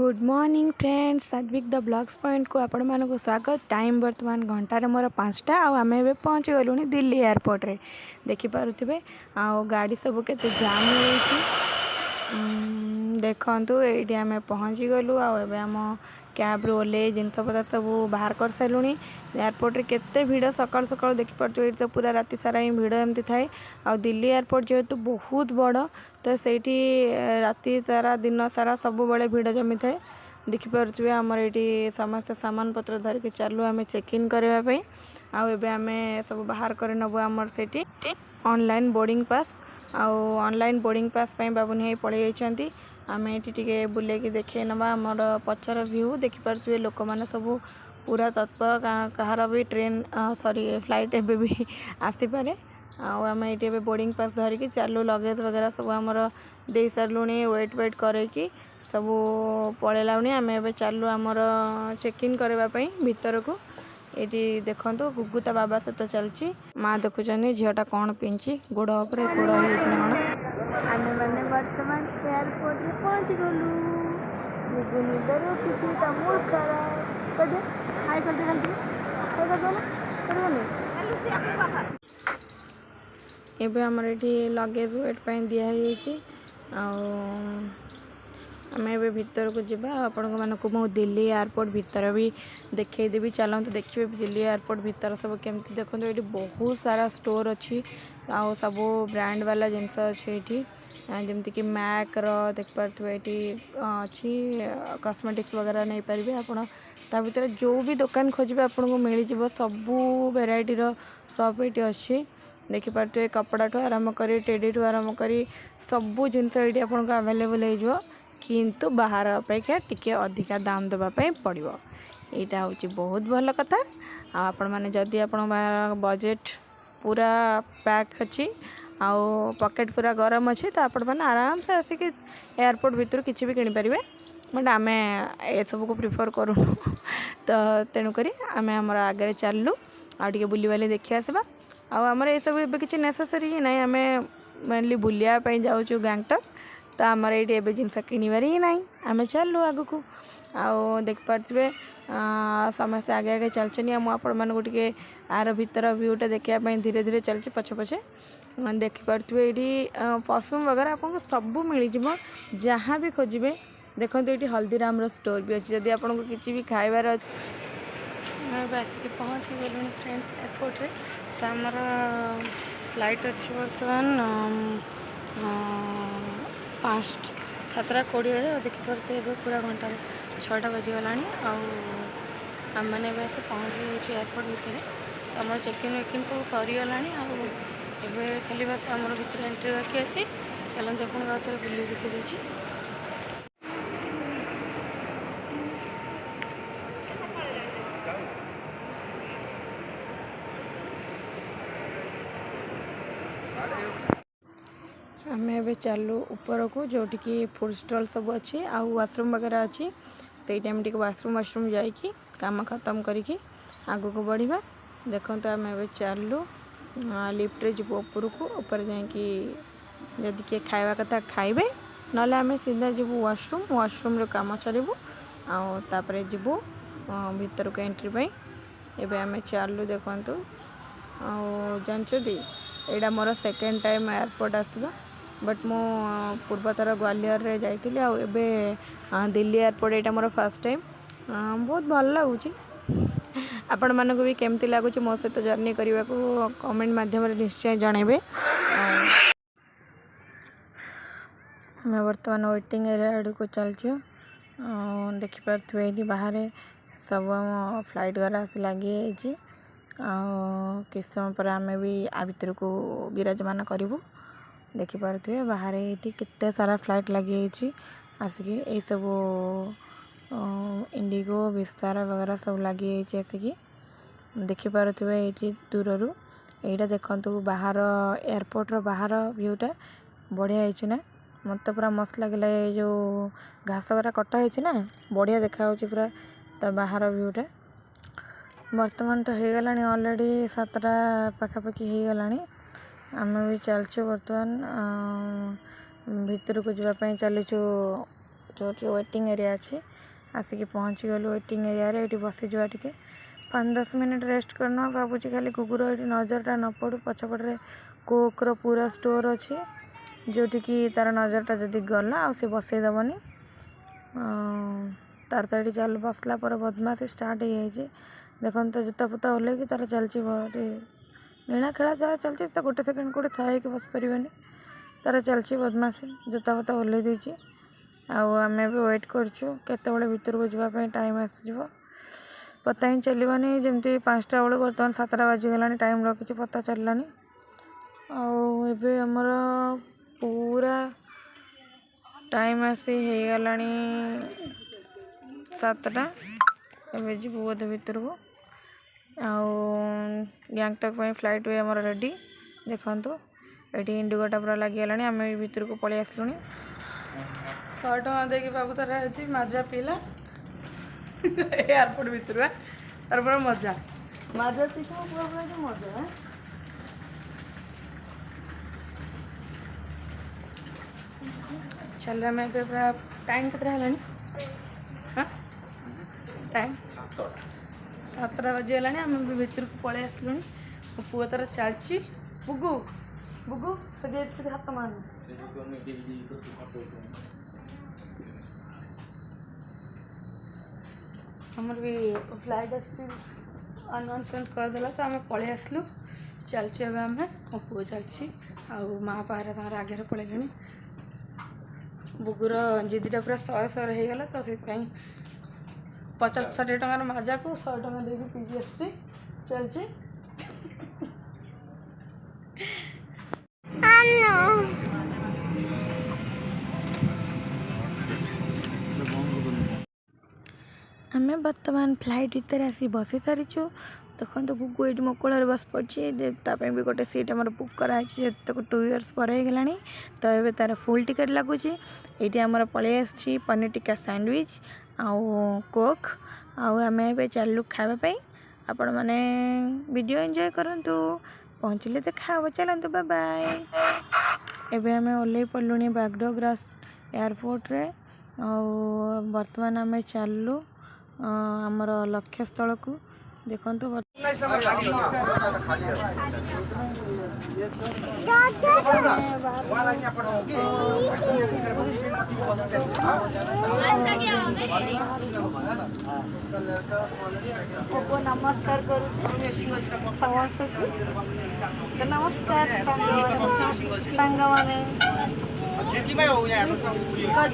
Good morning friends, सात्विक the blogs point को आपण मानक स्वागत। टाइम बर्तमान घंटार मोर 5टा आम ए पहुँची गलु दिल्ली एयरपोर्ट रे। देखिपे आ गाड़ी सब केते जाम हो देखु ये आम पहुँची गलु आम कैब रू ओल्ले जिनपतर सब बाहर कर सारूँ। एयरपोर्ट रे केते भीड़ सकाल सकाल देखिपे ये तो पूरा राति सारा ही भीड़ एमती थाए। आ दिल्ली एयरपोर्ट जेहेतु बहुत बड़ तो सही राति सारा दिन सारा सब बड़े भीड़ जमी थाए। देखिपे आमर ये समस्त सामान पत्र धरिक चलू आम चेक इन करने आम सब बाहर कर नबू आमर से online boarding pass online boarding pass बाबुनी पड़े जाती। आम ये बुले देखे नवा आमर पचर व्यू देखिपे लोक मैंने सब पूरा तत्पर कहार भी ट्रेन सॉरी फ्लाइट एवं भी आसीपे। आम ये बोर्डिंग पास धरिकी चलू लगेज वगैरह सब आमर दे सारूँ वेट करके सब पलैलाणी। आम ए चलू आमर चेक इन करने भीतर को। ये देखो गुगुता बाबा सहित चलती माँ देखुं झीटा कौन पिंची गोड़ उपर गोड़ हो आम मैंने बर्तमान एयरपोर्ट में पहुँच गलु। गुगु निदर उठी मूड खराब कर हाई कर दे आमर ये लगेज वेट पर दिखाई आम ए भीतर को जावा। आपण मानक मु दिल्ली एयरपोर्ट भीतर भी देखईदेवी चलते देखिए दिल्ली एयरपोर्ट भीतर सब केमती देखो। ये बहुत सारा स्टोर अच्छी सब ब्रांड वाला जिनस अच्छे जमती कि मैक देखिपे ये अच्छी कॉस्मेटिक्स वगैरह नहीं पारे आपड़ ता भर जो भी दुकान खोजे आपन को मिल जाव सबू वेराइटी सब ये अच्छी। देखिपे कपड़ा ठू आरम्भ कर टेडी ठू आरम्भ कर सबू जिनस ये आपको आवेलेबल हो किंतु बाहर अपेक्षा टिके अधिका दाम देवाई पड़ो। यहाँ हूँ बहुत भल कथा। आपण मैंने जदि आपण बजेट पूरा पैक अच्छी आउ पॉकेट पूरा गरम अच्छी तो आपण मैंने आराम से आसिक एयरपोर्ट भीतर किसी भी किनीपर। बट आम ए सब को प्रिफर करूँ तो तेणुक आम आमर आगे चलू आगे बुली बाली देखी आसवा। आमर ये सब ए कि नेसेसरी ही ना आम मेनली बुलायापी जाऊँ गैंगटक तो आमर ये जिनस किणवार ही ना आम चलू आग को देखिपे समस्त आगे आगे चलते। आपण मानक आर भीतर व्यूटा देखापी धीरे धीरे चलती पछे पछे देखिपे ये परफ्यूम वगैरह आपको सब मिल जहाँ भी खोजे। देखो ये हल्दीराम स्टोर भी अच्छी जदि आपको किसी भी खाइबार आसिक पहुँच गलु फ्रेंड्स एयरपोर्ट रे। तो आमर फ्लाइट अच्छी बर्तमान 7:20 देखिपे पूरा घंटा 6टा बजीगला। आम मैंने पहुँच गए एयरपोर्ट भितर तो आम चेक इन वेकिन सब सरीगला। खाली बस आम भर एंट्री बाकी अच्छी चलते अपन गाँव बुले देखी देती। आम ए चलू ऊपर को जोटि कि फूड स्टॉल सब अच्छी वाशरूम वगैरह अच्छी से टाइम टी वाशरूम जाकि काम खत्म करके आग को बढ़िया। देखो तो आम ए चलू लिफ्ट जब ऊपर को ऊपर जाकि जदि किए खावा कथा खाइबे ना आम सीधा जब वाशरूम रे काम चलू आपर जब भीतर को एंट्री पाई एवं आम चलू। देखु जानते यहाँ more second time airport आसवा but मो पूर्वतर ग्वालियर रे जाइली आबे दिल्ली एयरपोर्ट यहाँ मोर फर्स्ट टाइम। बहुत भल लगुच आपण मानक भी केमती लगुच मो सहित जर्नी करने को कमेंट माध्यम निश्चय जनइबे। मैं वर्तमान वेटिंग एरिया आड़ को चलचु देखिपे ये बाहर सब फ्लाइट गरा आसी लगी किस समय पर आम भी आ भीतर को विराजमान करूँ। देखिपे बाहर ये केते सारा फ्लाइट लगी आसिक ये सब इंडिगो विस्तारा वगैरह सब लगी आसिक देखिपे ये दूर रू यहाँ देखु बाहर एयरपोर्ट रो बाहर व्यूटा बढ़िया है ना। मत पूरा मस्त लगे ये जो घास वगैरह कटा है ना बढ़िया देखा पूरा तो बाहर व्यूटा। बर्तमान तो हो गला ऑलरेडी 7टा पाखापाखि हो गला। आम भी चलचु बर्तमान भीतर को जावाई चलीचु जो वेटिंग एरिया अच्छी आसिक पहुँची गलु वेटिंग एरिया ये बसीजा टे 5-10 मिनट रेस्ट करना भावुँ खाली कुकुर ये नजरटा न पड़ू पछपटे कोक्र पूरा स्टोर अच्छी जोटिकी तार नजरटा जदि गला आ सी बसईदेवनी तार तो ये चल बसला पर बदमाशी स्टार्ट हो जाए देखो तो जूता फुता ओल्ल तार चलती नीला खेला जहाँ चलती तो गोटे सेकेंड कौटे थाई कि बस पारे तार चलती बदमाशी जूता फुता ओल्ल देती आम भी वेट करूँ केतबले भितर को जावाई टाइम आसो पता ही चलवानी जमी 5टा बेलू बर्तमान 7टा बाजिगला टाइम रखी पता चललानी आमर पूरा टाइम आसी हो गला 7टा एवं जी बोधे भितर को गैंगटॉक फ्लाइट वे आमर रेडी देखु ये इंडिगोटा पूरा लगिगला आम भितर को पलि आसलुनी 100 टଙ୍କା देकी बाबू तार आज मजा पीला एयरपोर्ट भितर तार पूरा मजा मजा पीता पूरा मजा चल रहा मैं पूरा टाइम कितना है हाँ टाइम 7टा बाजिगला आम भितर को पलि आसलु मो पुआ तार चलची बुगु बुगु से हाथ मार हमर भी फ्लाइट अनाउंसमेंट करदेला तो आम पलि आसलु चलची आम मो पु चलची माँ पारे आगे पलैले बुगुर जिदीटा पूरा 100 हो गला तो से 50-60 टंकार मजा को 100 टଙ୍କା देकी पीकी आसुची चलची आम बर्तमान फ्लाइट भितर आसी बसी सारीचु देखो बुगु ये मकोल बस पड़ी भी गोटे सीट आम बुक कराई 2 इयर्स पर हो गला तो ये तार फुल टिकेट लगुच ये आमर पलि आसी पनीर टिक्का सैंडविच आउ कोक आम ए चलू खावाई आपण मैंने वीडियो एंजॉय करूँ पहुँचले तो खाओ चलतु बाय बाय एबे आम ओल्ल पड़लुनी बागडोग्रा एयरपोर्ट रे बर्तमान आम चलू आमर लक्ष्य स्थल को देखो नमस्कार करूँ समस्त नमस्कार सांग मैंने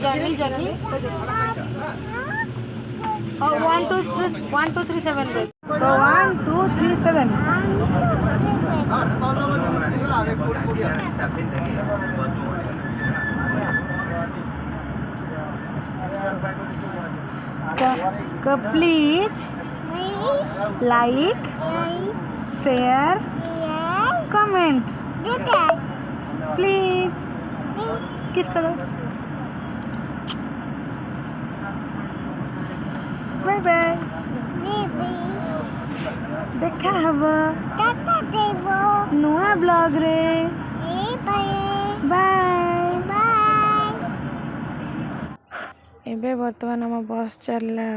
जनी जनी 1 2 3 1 2 3 7 तो 1 2 3 7 please like share comment please kiss करो बाय बाय देखा हम नुआ ब्लॉग रे बाय एबे बर्तमान आम बस चलला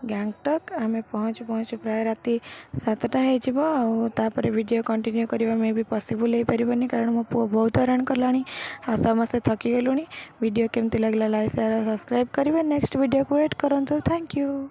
गैंगटॉक आम पहुँचु प्राय राति 7टा होपर वीडियो कंटिन्यू करवा में भी पॉसिबल हो पारनी कारण मो पु बहुत हैरान कलानी आ समस्ते थकी गलुनी वीडियो केमती लगला लाइक शेयर सब्सक्राइब करेंगे नेक्स्ट वीडियो को वेट करूँ थैंक यू।